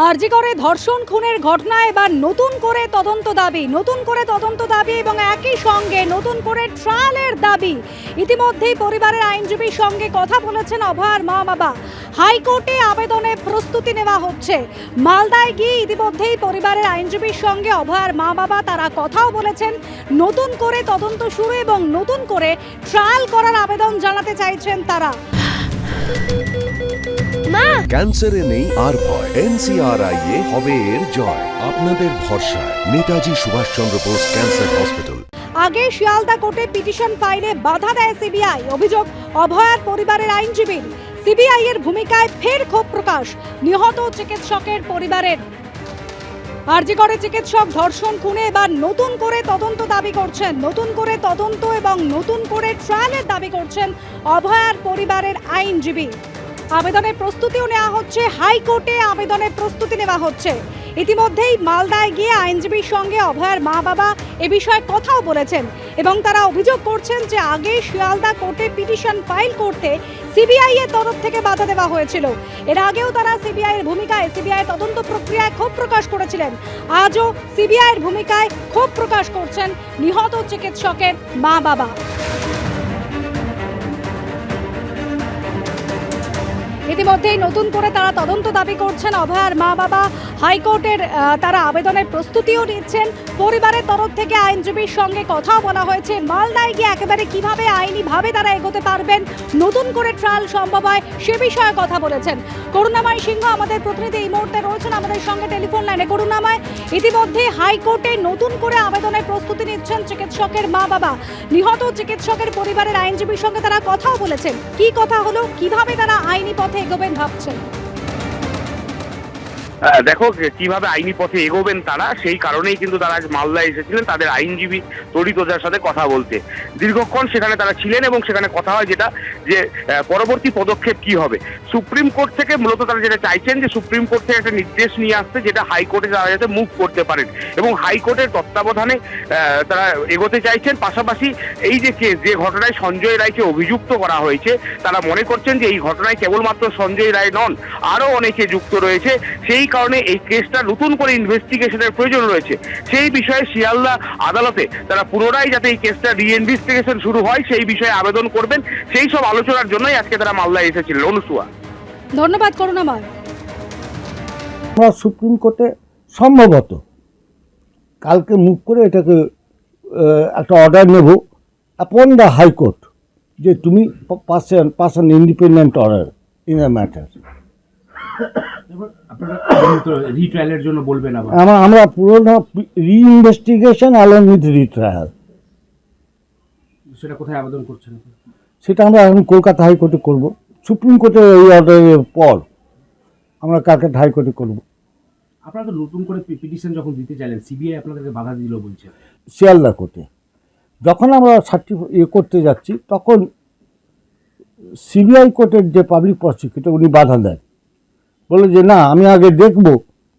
আরজি করে ধর্ষণ খুনের ঘটনায় এবার নতুন করে তদন্ত দাবি এবং একই সঙ্গে নতুন করে ট্রায়ালের দাবি। ইতিমধ্যেই পরিবারের আইনজীবীর সঙ্গে কথা বলেছেন অভয়ার মা বাবা। হাইকোর্টে আবেদনে প্রস্তুতি নেওয়া হচ্ছে। মালদায় গিয়ে ইতিমধ্যেই পরিবারের আইনজীবীর সঙ্গে অভয়ার মা বাবা তারা কথাও বলেছেন। নতুন করে তদন্ত শুরু এবং নতুন করে ট্রায়াল করার আবেদন জানাতে চাইছেন তারা। ক্যান্সারে নেই আর ভয়, NCRI হবে এর জয়। আপনাদের ভরসা নেতাজি সুভাষচন্দ্র বোস ক্যান্সার হসপিটাল। আগে শিয়ালদা কোর্টে পিটিশন ফাইলে বাধা দেয় সিবিআই। অভিযোগ অভয়ার পরিবারের আইনজীবীর। সিবিআই এর ভূমিকায় ফের ক্ষোভ প্রকাশ নিহত চিকিৎসকের পরিবারের। আরজি করে চিকিৎসক ধর্ষণ খুনে এবার নতুন করে তদন্ত দাবি করছেন। নতুন করে তদন্ত এবং নতুন করে ট্রায়ালের দাবি করছেন অভয়ার পরিবারের আইনজীবী। আবেদনের প্রস্তুতিও নেওয়া হচ্ছে। হাইকোর্টে আবেদনের প্রস্তুতি নেওয়া হচ্ছে। ইতিমধ্যেই মালদায় গিয়ে আইনজীবীর সঙ্গে অভয়ার মা বাবা এ বিষয়ে কথাও বলেছেন এবং তারা অভিযোগ করছেন যে আগে শিয়ালদা কোর্টে পিটিশন ফাইল করতে সিবিআই এর তরফ থেকে বাধা দেওয়া হয়েছিল। এর আগেও তারা সিবিআই এর ভূমিকায় তদন্ত প্রক্রিয়ায় ক্ষোভ প্রকাশ করেছিলেন। আজও সিবিআই এর ভূমিকায় ক্ষোভ প্রকাশ করছেন নিহত চিকিৎসকের মা বাবা। ইতিমধ্যেই নতুন করে তারা তদন্ত দাবি করছেন অভয়ার মা বাবা। হাইকোর্টের তারা আবেদনের প্রস্তুতিও নিচ্ছেন। পরিবারের তরফ থেকে আইনজীবীর সঙ্গে কথাও বলা হয়েছে। মালদায় গিয়ে একেবারে কিভাবে আইনিভাবে তারা এগোতে পারবেন, নতুন করে ট্রায়াল সম্ভব হয় সে বিষয়ে কথা বলেছেন। করুণাময় সিংহ আমাদের প্রতিনিধি এই মুহূর্তে রয়েছেন আমাদের সঙ্গে টেলিফোন লাইনে। করুণাময়, ইতিমধ্যে হাইকোর্টে নতুন করে আবেদনের প্রস্তুতি নিচ্ছেন চিকিৎসকের মা বাবা। নিহত চিকিৎসকের পরিবারের আইনজীবীর সঙ্গে তারা কথাও বলেছেন। কি কথা হলো, কিভাবে তারা আইনি পথে এগোবেন ভাবছেন? দেখো কিভাবে আইনি পথে এগোবেন তারা, সেই কারণেই কিন্তু তারা আজ মালদায় এসেছিলেন তাদের আইনজীবী তরিত ওঝার সাথে কথা বলতে। দীর্ঘক্ষণ সেখানে তারা ছিলেন এবং সেখানে কথা হয় যেটা যে পরবর্তী পদক্ষেপ কি হবে। সুপ্রিম কোর্ট থেকে মূলত তারা যেটা চাইছেন যে সুপ্রিম কোর্ট থেকে একটা নির্দেশ নিয়ে আসতে যেটা হাইকোর্টে তারা যাতে মুভ করতে পারেন এবং হাইকোর্টের তত্ত্বাবধানে তারা এগোতে চাইছেন। পাশাপাশি এই যে কেস, যে ঘটনায় সঞ্জয় রায়কে অভিযুক্ত করা হয়েছে, তারা মনে করছেন যে এই ঘটনায় কেবলমাত্র সঞ্জয় রায় নন, আরও অনেকে যুক্ত রয়েছে। সেই কারণে এই কেসটা নতুন করে ইনভেস্টিগেশনের প্রয়োজন রয়েছে। সেই বিষয়ে শিয়ালদা আদালতে তারা পুনরায় যাতে এই কেসটা রিইনভেস্টিগেশন শুরু হয় সেই বিষয়ে আবেদন করবেন। সেই সব আলোচনার জন্যই আজকে তারা মালদায় এসেছিলেন। অনুসুয়া, ধন্যবাদ। করুণাময়, আমরা সুপ্রিম কোর্টে সম্ভবত কালকে মুভ করে এটাকে একটা অর্ডার নেব আপন দ্য হাইকোর্ট যে তুমি pass an independent order in a matter. রিট্রায়ালের জন্য বলবেন আবার? আমরা পুরোনো রিইনভেস্টিগেশন অ্যালং উইথ রিট্রায়াল। সেটা কোথায় আবেদন করছেন? সেটা আমরা এখন কলকাতা হাইকোর্টে করব। সুপ্রিম কোর্টের এই অর্ডারের পর আমরা কালকাটা হাইকোর্টে করব। আপনারা তো নতুন করে পিটিশন যখন দিতে চাইলেন, সিবিআই আপনাদেরকে বাধা দিল বলছে। শিয়ালদা কোর্টে যখন আমরা করতে যাচ্ছি তখন সিবিআই কোর্টের যে পাবলিক প্রসিকিউটর উনি বাধা দেন, বলে যে না, আমি আগে দেখব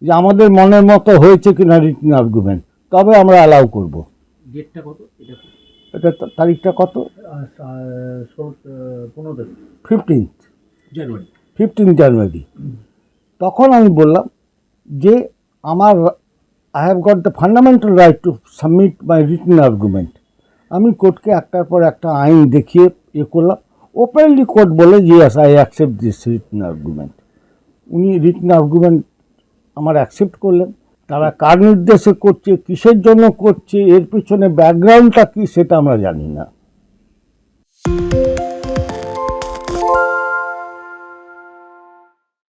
যে আমাদের মনের মতো হয়েছে কিনা রিটেন আর্গুমেন্ট, তবে আমরা অ্যালাউ করব। ডেটটা কত? এটা তারিখটা কত? 15 জানুয়ারি। তখন আমি বললাম যে I have got the fundamental right to submit my written argument. আমি কোর্টকে একটার পর একটা আইন দেখিয়ে করলাম। ওপেনলি কোর্ট বলে yes, I accept this written argument. উনি রিটেন আর্গুমেন্ট আমার অ্যাকসেপ্ট করলেন। তারা কার নির্দেশে করছে, কিসের জন্য করছে, এর পিছনে ব্যাকগ্রাউন্ডটা কী সেটা আমরা জানি না।